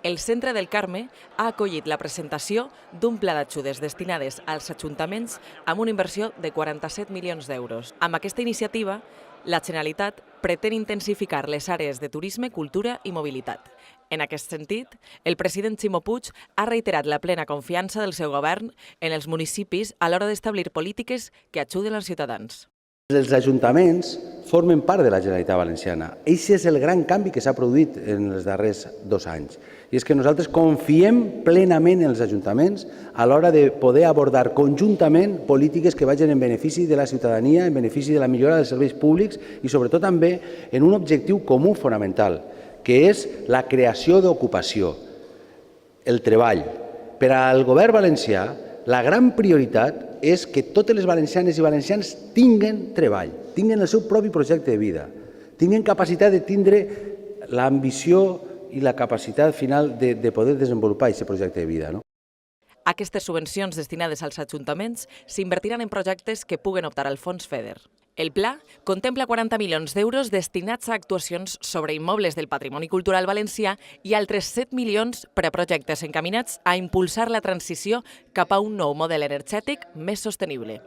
El Centre del Carme ha acollit la presentació d'un pla d'ajudes destinades als ajuntaments amb una inversió de 47 milions d'euros. Amb aquesta iniciativa, la Generalitat pretén intensificar les àrees de turisme, cultura i mobilitat. En aquest sentit, el president Ximo Puig ha reiterat la plena confiança del seu govern en els municipis a l'hora d'establir polítiques que ajuden els ciutadans. Els ajuntaments formen part de la Generalitat Valenciana. Aquest és el gran canvi que s'ha produït en els darrers 2 anys. I és que nosaltres confiem plenament en els ajuntaments a l'hora de poder abordar conjuntament polítiques que vagin en benefici de la ciutadania, en benefici de la millora dels serveis públics i sobretot també en un objectiu comú fonamental, que és la creació d'ocupació, el treball. Per al govern valencià, la gran prioritat és que totes les valencianes i valencians tinguen treball, tinguen el seu propi projecte de vida, tinguen capacitat de tindre l'ambició i la capacitat final de poder desenvolupar aquest projecte de vida. Aquestes subvencions destinades als ajuntaments s'invertiran en projectes que puguen optar al fons FEDER. El pla contempla 40 milions d'euros destinats a actuacions sobre immobles del patrimoni cultural valencià i altres 7 milions per a projectes encaminats a impulsar la transició cap a un nou model energètic més sostenible.